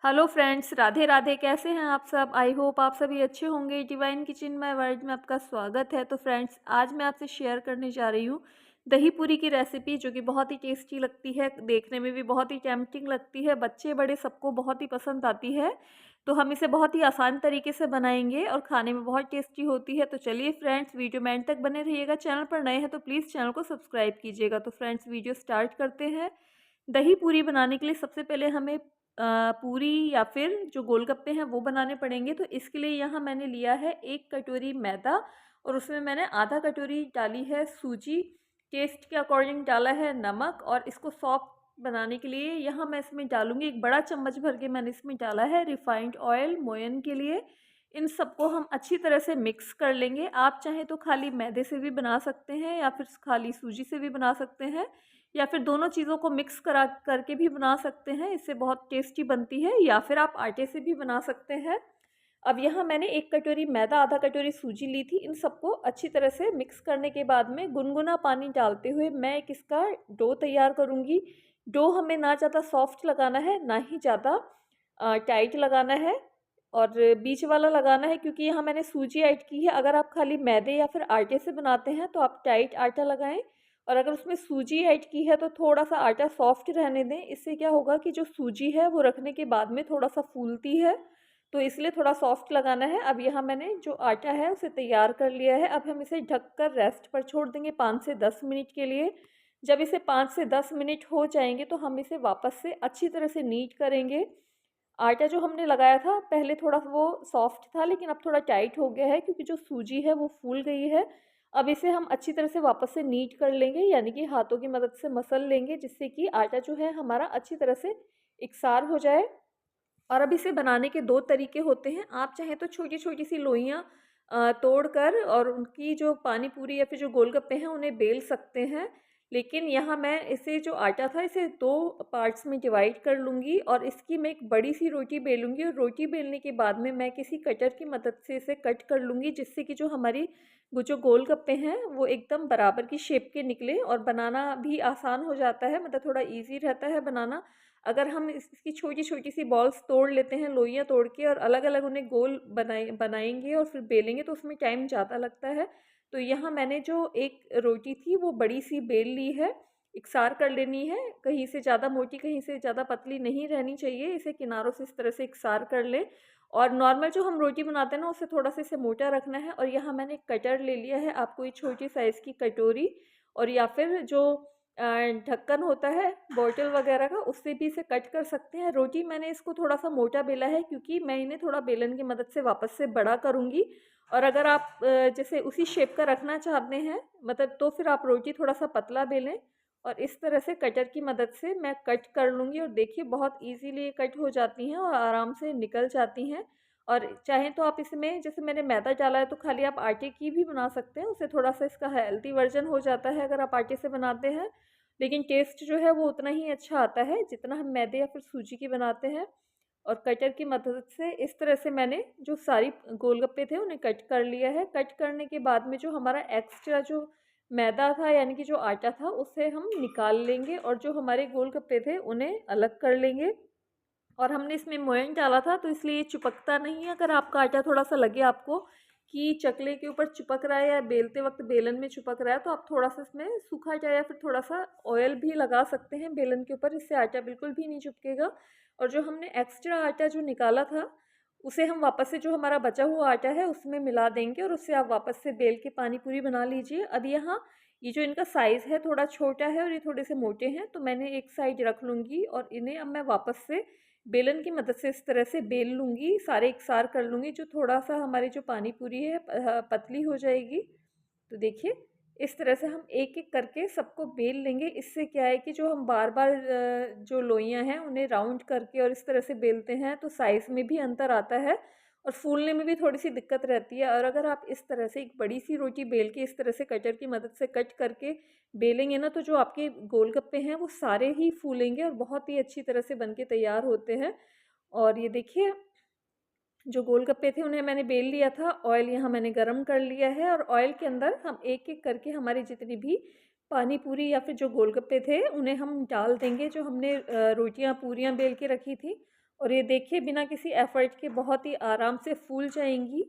Hello friends, Radhe Radhe. कैसे हैं आप सब? आई होप आप सभी अच्छे होंगे। डिवाइन किचन माय वर्ल्ड में आपका स्वागत है। तो फ्रेंड्स, आज मैं आपसे शेयर करने जा रही हूँ दही पूरी की रेसिपी, जो कि बहुत ही टेस्टी लगती है, देखने में भी बहुत ही टेम्पटिंग लगती है, बच्चे बड़े सबको बहुत ही पसंद आती है। तो हम इसे बहुत ही आसान तरीके से बनाएंगे और खाने में बहुत टेस्टी होती है। तो चलिए फ्रेंड्स, वीडियो में एंड तक बने रहिएगा। चैनल पर नए हैं तो प्लीज़ चैनल को सब्सक्राइब कीजिएगा। तो फ्रेंड्स, वीडियो स्टार्ट करते हैं। दही पूरी बनाने के लिए सबसे पहले हमें पूरी या फिर जो गोलगप्पे हैं वो बनाने पड़ेंगे। तो इसके लिए यहाँ मैंने लिया है 1 कटोरी मैदा और उसमें मैंने आधा कटोरी डाली है सूजी, टेस्ट के अकॉर्डिंग डाला है नमक। और इसको सॉफ्ट बनाने के लिए यहाँ मैं इसमें डालूँगी 1 बड़ा चम्मच भर के मैंने इसमें डाला है रिफाइंड ऑयल मोयन के लिए। इन सबको हम अच्छी तरह से मिक्स कर लेंगे। आप चाहें तो खाली मैदे से भी बना सकते हैं या फिर खाली सूजी से भी बना सकते हैं, या फिर दोनों चीज़ों को मिक्स करा करके भी बना सकते हैं। इससे बहुत टेस्टी बनती है। या फिर आप आटे से भी बना सकते हैं। अब यहाँ मैंने 1 कटोरी मैदा, आधा कटोरी सूजी ली थी। इन सबको अच्छी तरह से मिक्स करने के बाद में गुनगुना पानी डालते हुए मैं एक इसका डो तैयार करूँगी। डो हमें ना ज़्यादा सॉफ्ट लगाना है, ना ही ज़्यादा टाइट लगाना है, और बीच वाला लगाना है, क्योंकि यहाँ मैंने सूजी ऐड की है। अगर आप खाली मैदे या फिर आटे से बनाते हैं तो आप टाइट आटा लगाएं, और अगर उसमें सूजी ऐड की है तो थोड़ा सा आटा सॉफ्ट रहने दें। इससे क्या होगा कि जो सूजी है वो रखने के बाद में थोड़ा सा फूलती है, तो इसलिए थोड़ा सॉफ्ट लगाना है। अब यहाँ मैंने जो आटा है उसे तैयार कर लिया है। अब हम इसे ढककर रेस्ट पर छोड़ देंगे 5 से 10 मिनट के लिए। जब इसे 5 से 10 मिनट हो जाएंगे तो हम इसे वापस से अच्छी तरह से नीट करेंगे। आटा जो हमने लगाया था पहले थोड़ा वो सॉफ्ट था, लेकिन अब थोड़ा टाइट हो गया है, क्योंकि जो सूजी है वो फूल गई है। अब इसे हम अच्छी तरह से वापस से नीट कर लेंगे, यानी कि हाथों की मदद से मसल लेंगे, जिससे कि आटा जो है हमारा अच्छी तरह से इकसार हो जाए। और अब इसे बनाने के 2 तरीके होते हैं। आप चाहें तो छोटी-छोटी सी लोइयाँ तोड़कर और उनकी जो पानी पूरी या फिर जो गोलगप्पे हैं उन्हें बेल सकते हैं। लेकिन यहाँ मैं इसे जो आटा था इसे 2 पार्ट्स में डिवाइड कर लूँगी और इसकी मैं एक बड़ी-सी रोटी बेलूँगी, और रोटी बेलने के बाद में मैं किसी कटर की मदद से इसे कट कर लूँगी, जिससे कि जो हमारी वो जो गोलगप्पे हैं वो एकदम बराबर की शेप के निकलें और बनाना भी आसान हो जाता है, मतलब थोड़ा ईज़ी रहता है बनाना। अगर हम इसकी छोटी-छोटी सी बॉल्स तोड़ लेते हैं, लोइयाँ तोड़ के, और अलग-अलग उन्हें गोल बनाएँगे और फिर बेलेंगे तो उसमें टाइम ज़्यादा लगता है। तो यहाँ मैंने जो एक रोटी थी वो बड़ी-सी बेल ली है, इकसार कर लेनी है, कहीं से ज़्यादा मोटी, कहीं से ज़्यादा पतली नहीं रहनी चाहिए। इसे किनारों से इस तरह से इकसार कर लें, और नॉर्मल जो हम रोटी बनाते हैं ना उससे थोड़ा-सा इसे मोटा रखना है। और यहाँ मैंने कटर ले लिया है, आप कोई छोटी साइज़ की कटोरी और या फिर जो ढक्कन होता है बॉटल वगैरह का, उससे भी इसे कट कर सकते हैं। रोटी मैंने इसको थोड़ा-सा मोटा बेला है, क्योंकि मैं इन्हें थोड़ा बेलन की मदद से वापस से बड़ा करूँगी। और अगर आप जैसे उसी शेप का रखना चाहते हैं, मतलब तो फिर आप रोटी थोड़ा-सा पतला बेलें, और इस तरह से कटर की मदद से मैं कट कर लूँगी। और देखिए बहुत ईज़िली ये कट हो जाती हैं और आराम से निकल जाती हैं। और चाहें तो आप इसमें, जैसे मैंने मैदा डाला है तो खाली आप आटे की भी बना सकते हैं, उससे थोड़ा-सा इसका हेल्दी वर्ज़न हो जाता है अगर आप आटे से बनाते हैं। लेकिन टेस्ट जो है वो उतना ही अच्छा आता है जितना हम मैदे या फिर सूजी की बनाते हैं। और कटर की मदद से इस तरह से मैंने जो सारी गोलगप्पे थे उन्हें कट कर लिया है। कट करने के बाद में जो हमारा एक्स्ट्रा जो मैदा था, यानी कि जो आटा था, उसे हम निकाल लेंगे और जो हमारे गोलगप्पे थे उन्हें अलग कर लेंगे। और हमने इसमें मोयन डाला था तो इसलिए ये चिपकता नहीं है। अगर आपका आटा थोड़ा-सा लगे आपको कि चकले के ऊपर चिपक रहा है या बेलते वक़्त बेलन में चिपक रहा है, तो आप थोड़ा-सा इसमें सूखा आटा या फिर थोड़ा-सा ऑयल भी लगा सकते हैं बेलन के ऊपर, इससे आटा बिल्कुल भी नहीं चिपकेगा। और जो हमने एक्स्ट्रा आटा जो निकाला था, उसे हम वापस से जो हमारा बचा हुआ आटा है उसमें मिला देंगे, और उससे आप वापस से बेल के पानी पूरी बना लीजिए। अब यहाँ ये जो इनका साइज़ है थोड़ा छोटा है और ये थोड़े से मोटे हैं, तो मैंने एक साइड रख लूँगी और इन्हें अब मैं वापस से बेलन की मदद से इस तरह से बेल लूँगी, सारे एकसार कर लूँगी, जो थोड़ा-सा हमारी जो पानी पूरी है पतली हो जाएगी। तो देखिए, इस तरह से हम एक-एक करके सबको बेल लेंगे। इससे क्या है कि जो हम बार-बार जो लोइयाँ हैं उन्हें राउंड करके और इस तरह से बेलते हैं तो साइज़ में भी अंतर आता है और फूलने में भी थोड़ी-सी दिक्कत रहती है। और अगर आप इस तरह से एक बड़ी-सी रोटी बेल के इस तरह से कटर की मदद से कट करके बेलेंगे ना, तो जो आपके गोलगप्पे हैं वो सारे ही फूलेंगे और बहुत ही अच्छी तरह से बन के तैयार होते हैं। और ये देखिए, जो गोलगप्पे थे उन्हें मैंने बेल लिया था, ऑयल यहाँ मैंने गरम कर लिया है, और ऑयल के अंदर हम एक-एक करके हमारी जितनी भी पानी पूरी या फिर जो गोलगप्पे थे उन्हें हम डाल देंगे। जो हमने रोटियाँ पूरियाँ बेल के रखी थी और ये देखिए बिना किसी एफ़र्ट के बहुत ही आराम से फूल जाएँगी।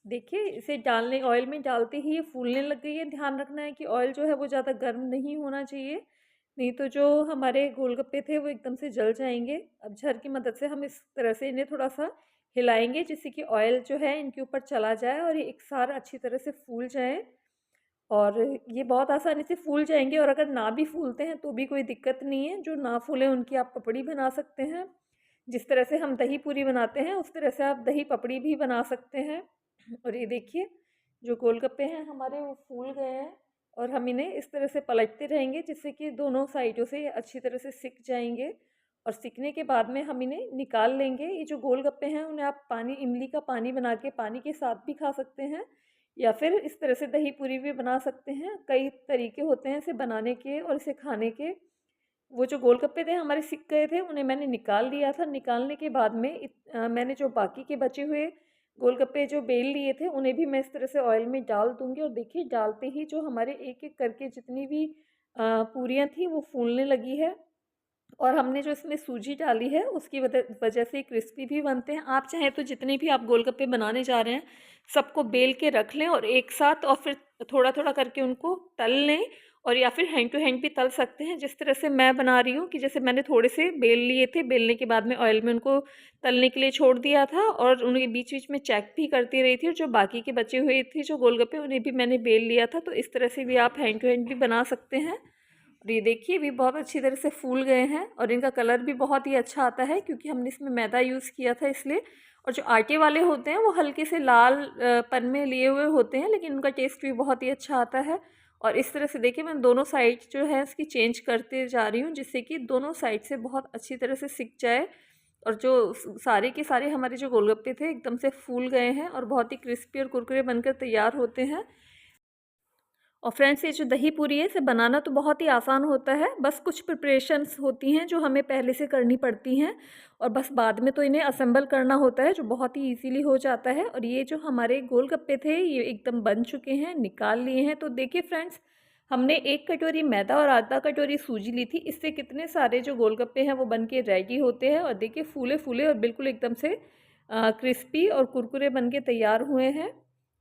देखिए इसे डालने ऑयल में डालते ही ये फूलने लग गई है। ध्यान रखना है कि ऑयल जो है वो ज़्यादा गर्म नहीं होना चाहिए, नहीं तो जो हमारे गोलगप्पे थे वो एकदम से जल जाएँगे। अब झर की मदद से हम इस तरह से इन्हें थोड़ा-सा हिलाएँगे जिससे कि ऑयल जो है इनके ऊपर चला जाए और ये एक साथ अच्छी तरह से फूल जाएँ। और ये बहुत आसानी से फूल जाएँगे और अगर ना भी फूलते हैं तो भी कोई दिक्कत नहीं है, जो ना फूले उनकी आप पपड़ी बना सकते हैं। जिस तरह से हम दही पूरी बनाते हैं उस तरह से आप दही पपड़ी भी बना सकते हैं। और ये देखिए जो गोलगप्पे हैं हमारे वो फूल गए हैं और हम इन्हें इस तरह से पलटते रहेंगे जिससे कि दोनों साइडों से ये अच्छी तरह से सिक जाएँगे। और सिकने के बाद में हम इन्हें निकाल लेंगे। ये जो गोलगप्पे हैं उन्हें आप पानी इमली का पानी बना के पानी के साथ भी खा सकते हैं या फिर इस तरह से दही पूरी भी बना सकते हैं। कई तरीके होते हैं इसे बनाने के और इसे खाने के। वो जो गोलगप्पे थे हमारे सिक गए थे उन्हें मैंने निकाल लिया था। निकालने के बाद में मैंने जो बाकी के बचे हुए गोलगप्पे जो बेल लिए थे उन्हें भी मैं इस तरह से ऑयल में डाल दूँगी और देखिए डालते ही जो हमारे एक-एक करके जितनी भी पूरियाँ थी वो फूलने लगी है। और हमने जो इसमें सूजी डाली है उसकी वजह से क्रिस्पी भी बनते हैं। आप चाहें तो जितने भी आप गोलगप्पे बनाने जा रहे हैं सबको बेल के रख लें और एक साथ और फिर थोड़ा-थोड़ा करके उनको तल लें और या फिर हैंड टू हैंड भी तल सकते हैं। जिस तरह से मैं बना रही हूँ कि जैसे मैंने थोड़े से बेल लिए थे, बेलने के बाद में ऑयल में उनको तलने के लिए छोड़ दिया था और उन्हें बीच-बीच में चेक भी करती रही थी और जो बाकी के बचे हुए थे जो गोलगप्पे उन्हें भी मैंने बेल लिया था। तो इस तरह से भी आप हैंड टू हैंड भी बना सकते हैं। और ये देखिए भी बहुत अच्छी तरह से फूल गए हैं और इनका कलर भी बहुत ही अच्छा आता है क्योंकि हमने इसमें मैदा यूज़ किया था इसलिए। और जो आटे वाले होते हैं वो हल्के से लाल पन में लिए हुए होते हैं लेकिन उनका टेस्ट भी बहुत ही अच्छा आता है। और इस तरह से देखिए मैं दोनों साइड जो है इसकी चेंज करते जा रही हूँ जिससे कि दोनों साइड से बहुत अच्छी तरह से सिक जाए। और जो सारे के सारे हमारे जो गोलगप्पे थे एकदम से फूल गए हैं और बहुत ही क्रिस्पी और कुरकुरे बनकर तैयार होते हैं। और फ्रेंड्स ये जो दही पूरी है इसे बनाना तो बहुत ही आसान होता है, बस कुछ प्रिपरेशंस होती हैं जो हमें पहले से करनी पड़ती हैं और बस बाद में तो इन्हें असेंबल करना होता है जो बहुत ही इजीली हो जाता है। और ये जो हमारे गोलगप्पे थे ये एकदम बन चुके हैं, निकाल लिए हैं। तो देखिए फ्रेंड्स हमने 1 कटोरी मैदा और आधा कटोरी सूजी ली थी, इससे कितने सारे जो गोलगप्पे हैं वो बन के रेडी होते हैं। और देखिए फूले फूले और बिल्कुल एकदम से क्रिस्पी और कुरकुरे बन के तैयार हुए हैं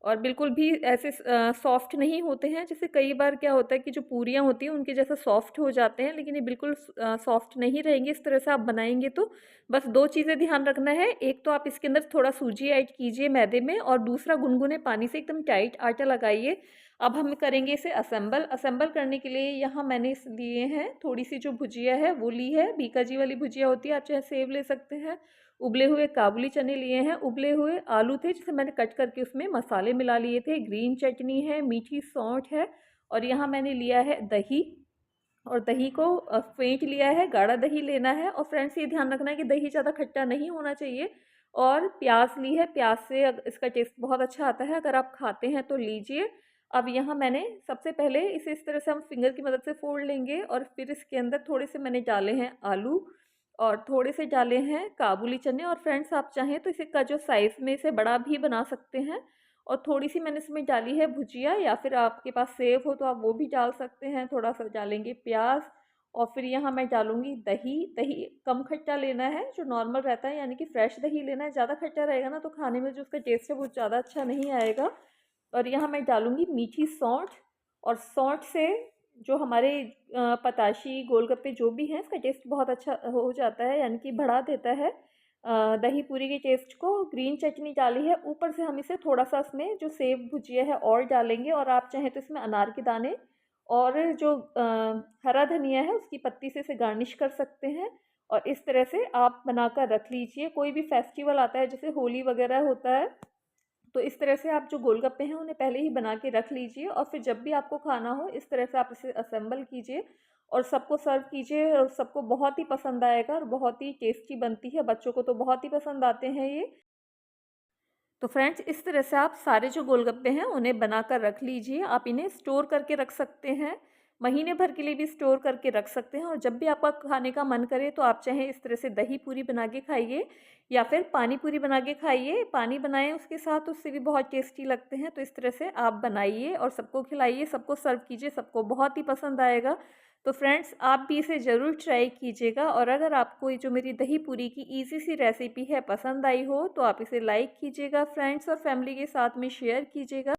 और बिल्कुल भी ऐसे सॉफ्ट नहीं होते हैं। जैसे कई बार क्या होता है कि जो पूरियाँ होती हैं उनके जैसा सॉफ्ट हो जाते हैं लेकिन ये बिल्कुल सॉफ्ट नहीं रहेंगे। इस तरह से आप बनाएंगे तो बस 2 चीज़ें ध्यान रखना है, एक तो आप इसके अंदर थोड़ा सूजी ऐड कीजिए मैदे में और दूसरा गुनगुने पानी से एकदम टाइट आटा लगाइए। अब हम करेंगे इसे असेंबल करने के लिए यहाँ मैंने इस लिए हैं थोड़ी सी जो भुजिया है वो ली है, बीकाजी वाली भुजिया होती है, आप चाहे सेव ले सकते हैं। उबले हुए काबुली चने लिए हैं, उबले हुए आलू थे जिसे मैंने कट करके उसमें मसाले मिला लिए थे, ग्रीन चटनी है, मीठी सौंठ है और यहाँ मैंने लिया है दही और दही को फेंट लिया है, गाढ़ा दही लेना है। और फ्रेंड्स ये ध्यान रखना है कि दही ज़्यादा खट्टा नहीं होना चाहिए। और प्याज ली है, प्याज से इसका टेस्ट बहुत अच्छा आता है, अगर आप खाते हैं तो लीजिए। अब यहाँ मैंने सबसे पहले इसे इस तरह से हम फिंगर की मदद से फोड़ लेंगे और फिर इसके अंदर थोड़े से मैंने डाले हैं आलू और थोड़े से डाले हैं काबुली चने। और फ्रेंड्स आप चाहें तो इसे का जो साइज़ में इसे बड़ा भी बना सकते हैं। और थोड़ी-सी मैंने इसमें डाली है भुजिया या फिर आपके पास सेव हो तो आप वो भी डाल सकते हैं, थोड़ा-सा डालेंगे प्याज और फिर यहाँ मैं डालूँगी दही। दही कम खट्टा लेना है, जो नॉर्मल रहता है यानी कि फ्रेश दही लेना है, ज़्यादा खट्टा रहेगा ना तो खाने में जो उसका टेस्ट है वो ज़्यादा अच्छा नहीं आएगा। और यहाँ मैं डालूँगी मीठी सौंठ और सौंठ से जो हमारे पताशी, गोलगप्पे जो भी हैं इसका टेस्ट बहुत अच्छा हो जाता है यानी कि बढ़ा देता है दही पूरी के टेस्ट को। ग्रीन चटनी डाली है, ऊपर से हम इसे थोड़ा-सा इसमें जो सेव भुजिया है और डालेंगे और आप चाहें तो इसमें अनार के दाने और जो हरा धनिया है उसकी पत्ती से इसे गार्निश कर सकते हैं। और इस तरह से आप बनाकर रख लीजिए। कोई भी फेस्टिवल आता है जैसे होली वगैरह होता है तो इस तरह से आप जो गोलगप्पे हैं उन्हें पहले ही बना के रख लीजिए और फिर जब भी आपको खाना हो इस तरह से आप इसे असेंबल कीजिए और सबको सर्व कीजिए और सबको बहुत ही पसंद आएगा और बहुत ही टेस्टी बनती है, बच्चों को तो बहुत ही पसंद आते हैं ये। तो फ्रेंड्स इस तरह से आप सारे जो गोलगप्पे हैं उन्हें बनाकर रख लीजिए। आप इन्हें स्टोर करके रख सकते हैं, महीने भर के लिए भी स्टोर करके रख सकते हैं और जब भी आपका खाने का मन करे तो आप चाहें इस तरह से दही पूरी बना के खाइए या फिर पानी पूरी बना के खाइए। पानी बनाएं उसके साथ, उससे भी बहुत टेस्टी लगते हैं। तो इस तरह से आप बनाइए और सबको खिलाइए, सबको सर्व कीजिए, सबको बहुत ही पसंद आएगा। तो फ्रेंड्स आप भी इसे ज़रूर ट्राई कीजिएगा और अगर आपको ये जो मेरी दही पूरी की ईज़ी सी रेसिपी है पसंद आई हो तो आप इसे लाइक कीजिएगा, फ्रेंड्स और फैमिली के साथ में शेयर कीजिएगा।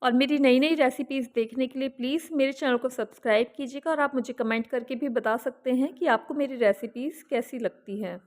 और मेरी नई-नई रेसिपीज़ देखने के लिए प्लीज़ मेरे चैनल को सब्सक्राइब कीजिएगा और आप मुझे कमेंट करके भी बता सकते हैं कि आपको मेरी रेसिपीज़ कैसी लगती हैं।